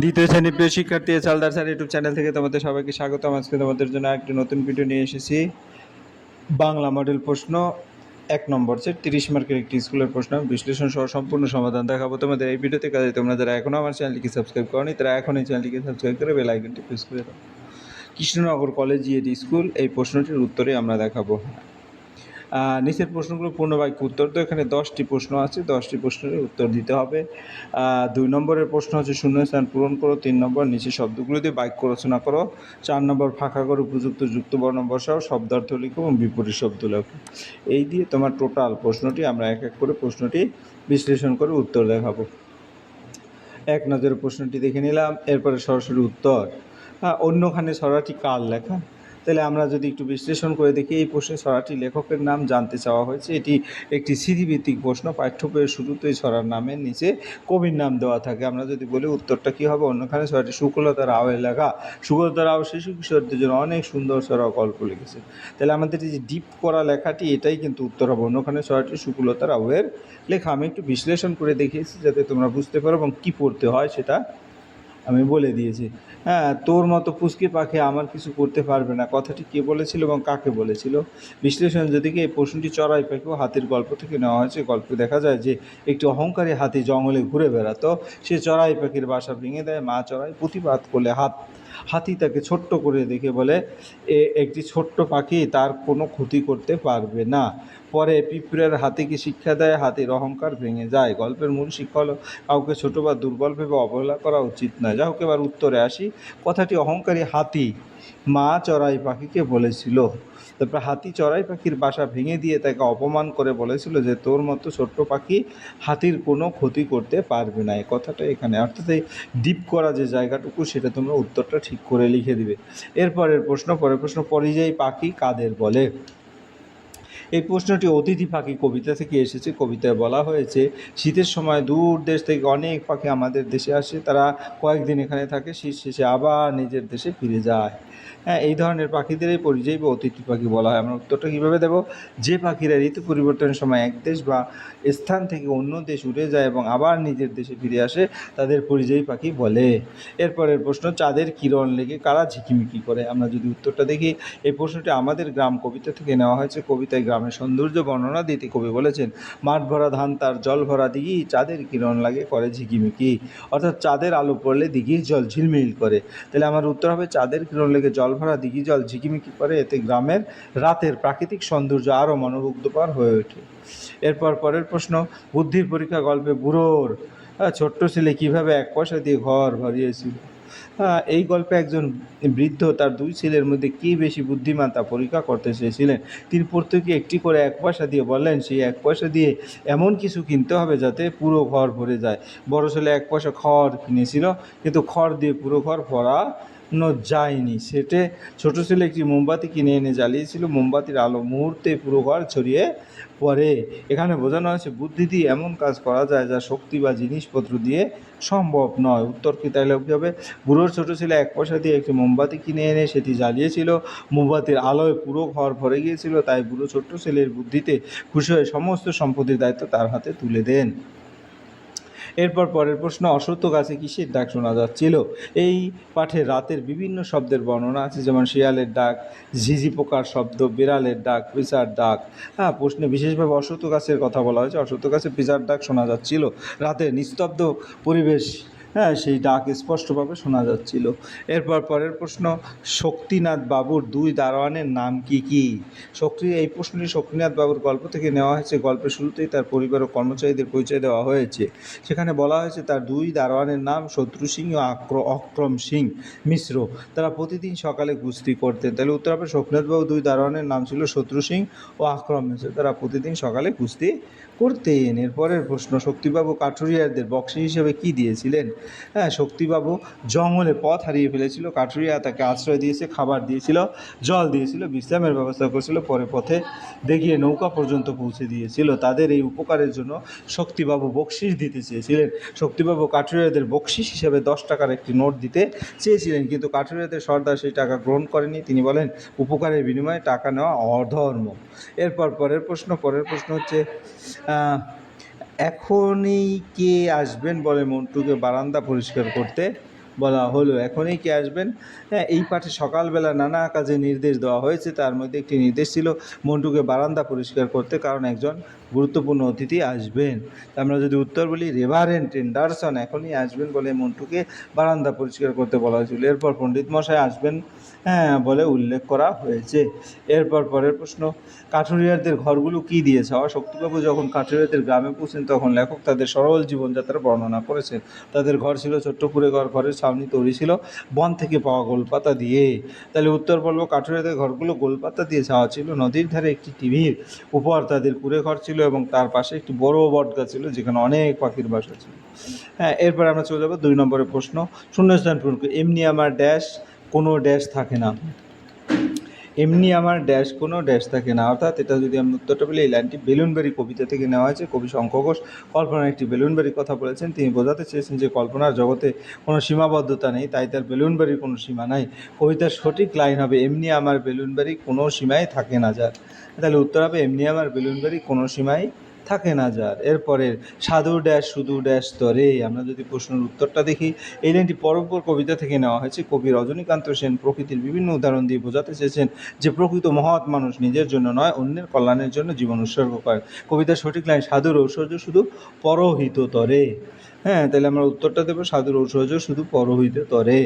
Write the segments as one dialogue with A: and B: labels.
A: দ্বিতীয় শ্রেণীর প্রিয় শিক্ষার্থী চালদার স্যার ইউটিউব চ্যানেল থেকে তোমাদের সবাইকে স্বাগতম। আজকে তোমাদের জন্য একটি নতুন ভিডিও নিয়ে এসেছি। বাংলা মডেল প্রশ্ন 1 নম্বর সেট 30 মার্কের একটি স্কুলের প্রশ্ন বিশ্লেষণ সহ সম্পূর্ণ সমাধান দেখাবো তোমাদের এই ভিডিওতে। কাজে তোমরা যারা এখনও আমার চ্যানেলটিকে সাবস্ক্রাইব করোনি তারা এখন এই চ্যানেলটিকে সাবস্ক্রাইব করে বেল আইকনটি প্রেস করে দাও। কৃষ্ণনগর কলেজিয়েট স্কুল, এই প্রশ্নটির উত্তরে আমরা দেখাবো। নিচের প্রশ্নগুলো পূর্ণ বাক্য উত্তর। তো এখানে 10টি প্রশ্ন আছে, 10টি প্রশ্নের উত্তর দিতে হবে। 2 নম্বরের প্রশ্ন হচ্ছে শূন্যস্থান পূরণ করো। 3 নম্বর নিচে শব্দগুলো দিয়ে বাক্য রচনা করো। 4 নম্বর ফাঁকা করে উপযুক্ত যুক্তবর্ণ বসাও, শব্দার্থ লিখো এবং বিপরীত শব্দ লেখো। এই দিয়ে তোমার টোটাল প্রশ্নটি আমরা এক এক করে প্রশ্নটি বিশ্লেষণ করে উত্তর দেখাবো। এক নজরে প্রশ্নটি দেখে নিলাম, এরপরে সরাসরি উত্তর। অন্যখানে ছড়াটি কার লেখা? তাহলে আমরা যদি একটু বিশ্লেষণ করে দেখি, এই প্রশ্নে ছড়াটি লেখকের নাম জানতে চাওয়া হয়েছে। এটি একটি স্মৃতিভিত্তিক প্রশ্ন। পাঠ্য বইয়ের শুরুতেই ছড়ার নামের নিচে কবির নাম দেওয়া থাকে। আমরা যদি বলি উত্তরটা কী হবে, অন্যখানে ছড়াটি সুকুলতা রাওয়ের লেখা। সুকুলতা রাও শিশু কিশোরদের জন্য অনেক সুন্দর ছড়া গল্প লিখেছে। তাহলে আমাদের এই যে ডিপ করা লেখাটি, এটাই কিন্তু উত্তর হবে। অন্যখানে ছড়াটি সুকুলতা রাওয়ের লেখা। আমি একটু বিশ্লেষণ করে দেখিয়েছি যাতে তোমরা বুঝতে পারো এবং কী পড়তে হয় সেটা আমি বলে দিয়েছি। তোর মতো পুচকে পাখি আমার কিছু করতে পারবে না, কথাটি কে বলেছিল এবং কাকে বলেছিল? বিশ্লেষণ যদি এই প্রশ্নটি চড়াই পাখি ও হাতির গল্প থেকে নেওয়া হয়েছে। গল্পে দেখা যায় যে একটি অহংকারী হাতি জঙ্গলে ঘুরে বেড়াতো। সে চড়াই পাখির বাসা ভেঙে দেয়। মা চড়াই প্রতিবাদ করলে হাতি তাকে ছোট্ট করে দেখে বলে, একটি ছোট্ট পাখি তার কোনো ক্ষতি করতে পারবে না। পরে পিঁপড়ের হাতিকে শিক্ষা দেয়, হাতির অহংকার ভেঙে যায়। গল্পের মূল শিক্ষা হলো কাউকে ছোট বা দুর্বল ভেবে অবহেলা করা উচিত নয়। যাই হোক, এবার উত্তরে আসি। কথাটি অহংকারী হাতি মা চড়াই পাখিকে বলেছিল। তারপর হাতি চড়াই পাখির বাসা ভেঙে দিয়ে তাকে অপমান করে বলেছিল যে তোর মতো ছোট্ট পাখি হাতির কোনো ক্ষতি করতে পারবে না। এই কথাটা এখানে, অর্থাৎ এই ডিপ করা যে জায়গাটুকু, সেটা তোমরা উত্তরটা ঠিক করে লিখে দিবে। পরের প্রশ্ন, পরিযায়ী পাখি কাদের বলে? এই প্রশ্নটি অতিথি পাখি কবিতা থেকে এসেছে। কবিতায় বলা হয়েছে, শীতের সময় দূর দেশ থেকে অনেক পাখি আমাদের দেশে আসে। তারা কয়েকদিন এখানে থাকে, শীত শেষে আবার নিজের দেশে ফিরে যায়। এই ধরনের পাখিদেরই পরিযায়ী বা অতিথি পাখি বলা হয়। আমরা উত্তরটা কীভাবে দেব? যে পাখিরা ঋতু পরিবর্তনের সময় এক দেশ বা স্থান থেকে অন্য দেশ উড়ে যায় এবং আবার নিজের দেশে ফিরে আসে, তাদের পরিযায়ী পাখি বলে। এরপরের প্রশ্ন, চাঁদের কিরণ লেগে কারা ঝিকিমিকি করে? আমরা যদি উত্তরটা দেখি, এই প্রশ্নটি আমাদের গ্রাম কবিতা থেকে নেওয়া হয়েছে। কবিতায় গ্রামের সৌন্দর্য বর্ণনা দিতে কবি বলেছেন, মাঠ ভরা ধান তার জল ভরা দিঘি, চাঁদের কিরণ লাগে করে ঝিকিমিকি। অর্থাৎ চাঁদের আলো পড়লে দিঘির জল ঝিলমিল করে। তাহলে আমার উত্তর হবে চাঁদের কিরণ লেগে জল ভরা দিঘি জল ঝিকিমিকি করে। এতে গ্রামের রাতের প্রাকৃতিক সৌন্দর্য আরও মনোমুগ্ধকর হয়ে ওঠে। পরের প্রশ্ন, বুদ্ধির পরীক্ষা গল্পে বুড়োর ছোট্ট ছেলে কীভাবে 1 পয়সা দিয়ে ঘর ভরিয়েছিল? এই গল্পে একজন বৃদ্ধ তার 2 ছেলের মধ্যে কে বেশি বুদ্ধিমান তা পরীক্ষা করতে চেয়েছিলেন। তিনি প্রত্যেককে একটি করে 1 পয়সা দিয়ে বললেন, সেই 1 পয়সা দিয়ে এমন কিছু কিনতে হবে যাতে পুরো ঘর ভরে যায়। বড় ছেলে 1 পয়সা খড় কিনেছিল, কিন্তু খড় দিয়ে পুরো ঘর ভরানো যায়নি। ছোট ছেলে একটি মোমবাতি কিনে এনে জ্বালিয়েছিল। মোমবাতির আলো মুহূর্তে পুরো ঘর ছড়িয়ে পড়ে। এখানে বোঝানো হয়েছে বুদ্ধি দিয়ে এমন কাজ করা যায় যা শক্তি বা জিনিসপত্র দিয়ে সম্ভব নয়। উত্তর কি তাহলে কী হবে? বুড়োর ছোট ছেলে 1 পয়সা দিয়ে একটি মোমবাতি কিনে এনে সেটি জ্বালিয়েছিল। মোমবাতির আলোয় পুরো ঘর ভরে গিয়েছিল। তাই বুড়ো ছোট্ট ছেলের বুদ্ধিতে খুশি হয়ে সমস্ত সম্পত্তির দায়িত্ব তার হাতে তুলে দেন। পরের প্রশ্ন, অশ্বত্থ গাছে কিসের ডাক শোনা যাচ্ছিল? এই পাঠে রাতের বিভিন্ন শব্দের বর্ণনা আছে, যেমন শিয়ালের ডাক, ঝিঝি পোকার শব্দ, বিড়ালের ডাক, পিঁচার ডাক। প্রশ্নে বিশেষভাবে অশ্বত্থ গাছের কথা বলা হয়েছে। অশ্বত্থ গাছে পিঁচার ডাক শোনা যাচ্ছিল। রাতের নিস্তব্ধ পরিবেশ, সেই ডাক স্পষ্টভাবে শোনা যাচ্ছিল। পরের প্রশ্ন, শক্তিনাথ বাবুর 2 দারোয়ানের নাম কি কি? এই প্রশ্নটি শক্তিনাথ বাবুর গল্প থেকে নেওয়া হয়েছে। গল্পের শুরুতেই তার পরিবার ও কর্মচারীদের পরিচয় দেওয়া হয়েছে। সেখানে বলা হয়েছে তার 2 দারোয়ানের নাম শত্রু সিং ও অক্রম সিং মিশ্র। তারা প্রতিদিন সকালে কুস্তি করতেন। তাহলে উত্তর হবে শক্তিনাথবাবু 2 দারোয়ানের নাম ছিল শত্রু সিং ও আক্রম মিশ্র। তারা প্রতিদিন সকালে কুস্তি করতেন। পরের প্রশ্ন, শক্তিবাবু কাঠুরিয়াদের বক্সি হিসেবে কি দিয়েছিলেন? শক্তিবাবু জঙ্গলে পথ হারিয়ে ফেলেছিল। কাঠুরিয়া তাকে আশ্রয় দিয়েছে, খাবার দিয়েছিল, জল দিয়েছিল, বিশ্রামের ব্যবস্থা করেছিল, পরে পথে দেখিয়ে নৌকা পর্যন্ত পৌঁছে দিয়েছিল। তাদের এই উপকারের জন্য শক্তিবাবু বকশিশ দিতে চেয়েছিলেন। শক্তিবাবু কাঠুরিয়াদের বকশিশ হিসেবে 10 টাকার একটি নোট দিতে চেয়েছিলেন, কিন্তু কাঠুরিয়াদের সর্দার সেই টাকা গ্রহণ করেনি। তিনি বলেন উপকারের বিনিময়ে টাকা নেওয়া অধর্ম। পরের প্রশ্ন হচ্ছে এখনই কে আসবেন বলে মন্টুকে বারান্দা পরিষ্কার করতে বলা হলো। এখনই কে আসবেন? হ্যাঁ, এই পাঠে সকালবেলা নানা কাজে নির্দেশ দেওয়া হয়েছে। তার মধ্যে একটি নির্দেশ ছিল মন্টুকে বারান্দা পরিষ্কার করতে, কারণ একজন গুরুত্বপূর্ণ অতিথি আসবেন। আমরা যদি উত্তর বলি রেভারেন্ড এন্ডারসন এখনই আসবেন বলে মন্টুকে বারান্দা পরিষ্কার করতে বলা হয়েছিল। এরপর পণ্ডিত মশাই আসবেন বলে উল্লেখ করা হয়েছে। এরপর পরের প্রশ্ন, কাঠুরিয়ারদের ঘরগুলো কী দিয়ে ছাওয়া? শক্তিবাবু যখন কাঠুরিয়ারদের গ্রামে পৌঁছেন তখন লেখক তাদের সরল জীবনযাত্রার বর্ণনা করেছেন। তাদের ঘর ছিল ছোট্ট কুঁড়ে ঘর, ঘরের ছাউনি তৈরি ছিল বন থেকে পাওয়া গোলপাতা দিয়ে। তাহলে উত্তর বলবো কাঠুরিয়ারদের ঘরগুলো গোলপাতা দিয়ে ছাওয়া ছিল। নদীর ধারে একটি টিভির উপর তাদের কুঁড়ে ঘর ছিল এবং তার পাশে একটি বড় বটগাছ ছিল যেখানে অনেক পাখির বাসা ছিল। হ্যাঁ, এরপর আমরা চলে যাবো 2 নম্বরের প্রশ্ন, শূন্যস্থান পূরণ করুন। এমনি আমার ড্যাশ কোনো ড্যাশ থাকে না। এমনি আমার ড্যাশ কোনো ড্যাশ থাকে না, অর্থাৎ এটা যদি আমি উত্তরটা বলি, এই লাইনটি বেলুনবাড়ি কবিতা থেকে নেওয়া হয়েছে। কবি শঙ্খ ঘোষ কল্পনার একটি বেলুনবাড়ির কথা বলেছেন। তিনি বোঝাতে চেয়েছেন যে কল্পনার জগতে কোনো সীমাবদ্ধতা নেই, তাই তার বেলুনবাড়ির কোনো সীমা নাই। কবিতার সঠিক লাইন হবে এমনি আমার বেলুনবাড়ি কোনো সীমায় থাকে না যার। তাহলে উত্তর হবে এমনি আমার বেলুনবাড়ি কোনো সীমায় থাকে না যার। এরপরের সাধু ড্যাশ শুধু ড্যাশ তরে, আমরা যদি প্রশ্নের উত্তরটা দেখি, এই লাইনটি পরপর কবিতা থেকে নেওয়া হয়েছে। কবি রজনীকান্ত সেন প্রকৃতির বিভিন্ন উদাহরণ দিয়ে বোঝাতে চেয়েছেন যে প্রকৃত মহৎ মানুষ নিজের জন্য নয়, অন্যের কল্যাণের জন্য জীবন উৎসর্গ করে। কবিতার সঠিক লাইন সাধুর ঐশ্বর্য শুধু পরহিত তরে। হ্যাঁ, তাহলে আমরা উত্তরটা দেবো সাধুর ঐশ্বর্য শুধু পরহিত তরে।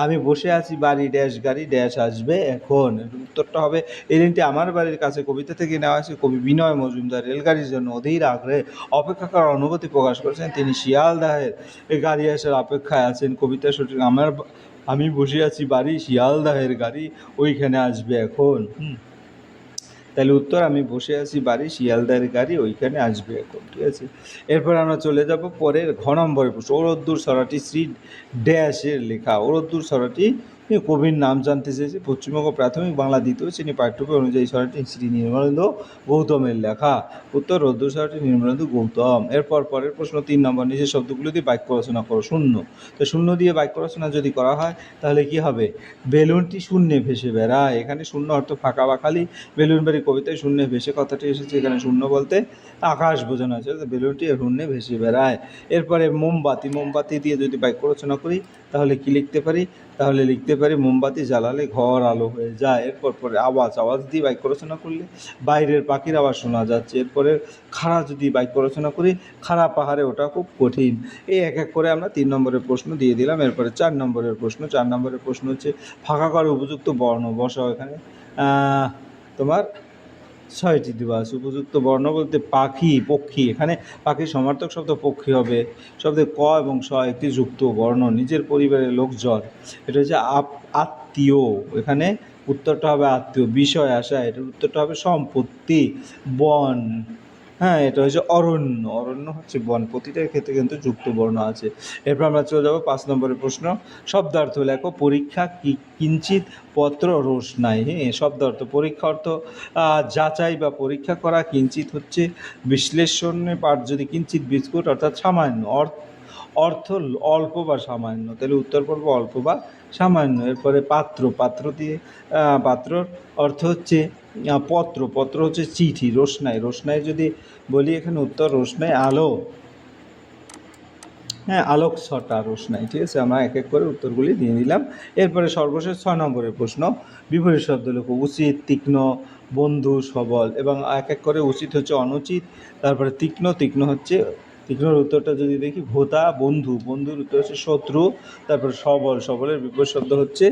A: আমি বসে আছি বাড়ি ড্যাশ গাড়ি ড্যাশ আসবে এখন। উত্তরটা হবে এই লাইনটি আমার বাড়ির কাছে কবিতা থেকে নেওয়া হয়েছে। কবি বিনয় মজুমদার রেলগাড়ির জন্য অধীর আগ্রহে অপেক্ষা করার অনুভূতি প্রকাশ করেছেন। তিনি শিয়ালদাহের গাড়ি আসার অপেক্ষায় আছেন। কবিতা সঠিক আমি বসে আছি বাড়ি শিয়ালদাহের গাড়ি ওইখানে আসবে এখন। তাহলে উত্তর আমি বসে আছি বাড়ি শিয়ালদাহের গাড়ি ওইখানে আসবে এখন। ঠিক আছে, এরপর আমরা চলে যাব পরের ঘ নম্বরের প্রশ্ন। ও রোদ্দুর ছড়াটি শ্রী ড্যাশের লেখা। ও রোদ্দুর ছড়াটি কবির নাম জানতে চেয়েছে। পশ্চিমবঙ্গ প্রাথমিক বাংলা দ্বিতীয় শ্রেণী পাঠ্যবই অনুযায়ী ছড়াটি শ্রী নির্মলেন্দু গৌতমের লেখা। উত্তর রোদ্দুর ছড়াটি নির্মলেন্দু গৌতম। এরপর পরের প্রশ্ন 3 নম্বর, নিচের শব্দগুলো দিয়ে বাক্য রচনা করো। শূন্য, তো শূন্য দিয়ে বাক্য রচনা যদি করা হয় তাহলে কি হবে? বেলুনটি শূন্যে ভেসে বেড়ায়। এখানে শূন্য অর্থ ফাঁকা বা খালি। বেলুনবাড়ি কবিতায় শূন্যে ভেসে কথাটি এসেছে, এখানে শূন্য বলতে আকাশ বোঝানো হয়েছে, বেলুনটি শূন্যে ভেসে বেড়ায়। এরপরে মোমবাতি, মোমবাতি দিয়ে যদি বাক্য রচনা করি তাহলে কি লিখতে পারি? তাহলে লিখতে পারি মোমবাতি জ্বালালে ঘর আলো হয়ে যায়। এরপর পরে আওয়াজ, আওয়াজ দিয়ে বাক্য রচনা করলে বাইরের পাখির আওয়াজ শোনা যাচ্ছে। এরপরে খাড়া যদি বাক্য রচনা করি, খাড়া পাহাড়ে ওটা খুব কঠিন। এই এক এক করে আমরা 3 নম্বরের প্রশ্ন দিয়ে দিলাম। এরপরে 4 নম্বরের প্রশ্ন। 4 নম্বরের প্রশ্ন হচ্ছে ফাঁকা করে উপযুক্ত বর্ণ বসাও। এখানে তোমার 6টি দেওয়া আছে। উপযুক্ত বর্ণ বলতে পাখি, পক্ষী। এখানে পাখির সমার্থক শব্দ পক্ষী হবে। শব্দে ক এবং স একটি যুক্ত বর্ণ। নিজের পরিবারের লোকজন, এটা হচ্ছে আত্মীয়। এখানে উত্তরটা হবে আত্মীয়। বিষয় আসা, এটার উত্তরটা হবে সম্পত্তি। বন, হ্যাঁ, এটা হচ্ছে অরণ্য। অরণ্য হচ্ছে বন। প্রতিটার ক্ষেত্রে কিন্তু যুক্ত বর্ণ আছে। এরপর আমরা চলে যাবো 5 নম্বরের প্রশ্ন। শব্দার্থ লেখো। পরীক্ষা কিঞ্চিত পত্র রোশনাই। হ্যাঁ, শব্দার্থ পরীক্ষা অর্থ যাচাই বা পরীক্ষা করা। কিঞ্চিত হচ্ছে বিশ্লেষণে পাঠ যদি কিঞ্চিত বিস্কুট অর্থাৎ সামান্য। অর্থ অল্প বা সামান্য। তাহলে উত্তর পড়বো অল্প বা সামান্য। এরপরে পাত্র, পাত্র দিয়ে পাত্রর অর্থ হচ্ছে পত্র, পত্র হচ্ছে চিঠি। রোশনাই, রোশনাই যদি বলি এখানে উত্তর রোশনাই আলো। হ্যাঁ, আলোক ছটা রোশনাই। ঠিক আছে, আমরা এক এক করে উত্তরগুলি দিয়ে দিলাম। এরপরে সর্বশেষ 6 নম্বরের প্রশ্ন। বিপরীত শব্দ লেখো। উচিত, তীক্ষ্ণ, বন্ধু, সবল। এবং এক এক করে উচিত হচ্ছে অনুচিত, তারপরে তীক্ষ্ণ, তীক্ষ্ণ হচ্ছে, তীক্ষ্ণর উত্তরটা যদি দেখি ভোতা, বন্ধু, বন্ধুর উত্তর হচ্ছে শত্রু। তারপর সবল, সবলের বিপরীত শব্দ হচ্ছে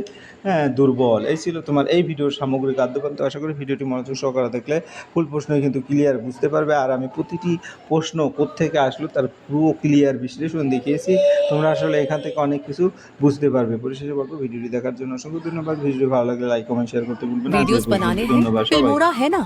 A: দুর্বল। এই ছিল তোমার এই ভিডিওর সামগ্রিক আদ্যপান্ত। আশা করি ভিডিওটি মনোযোগ সহকারে দেখলে ফুল প্রশ্নই কিন্তু ক্লিয়ার বুঝতে পারবে। আর আমি প্রতিটি প্রশ্ন কোত্থেকে আসলো তার পুরো ক্লিয়ার বিশ্লেষণ দেখিয়েছি। তোমরা আসলে এখান থেকে অনেক কিছু বুঝতে পারবে। পরিশেষে বলবো ভিডিওটি দেখার জন্য অসংখ্য ধন্যবাদ। ভিডিওটি ভালো লাগলে লাইক, কমেন্ট, শেয়ার করতে ভুলবেন না।
B: वीडियोस बनाने हैं
A: ধন্যবাদ সবাই।
B: फिल्मोरा है ना।